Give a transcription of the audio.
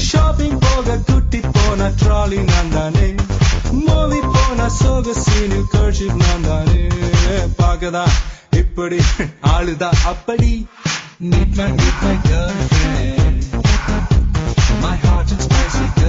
Shopping போக குட்டி போன trolley நான்தானே மூவி போன சோக சீனு kerchief நான்தானே பாக்கதா இப்படி ஆளுதா அப்படி meet my girlfriend my heart is spicy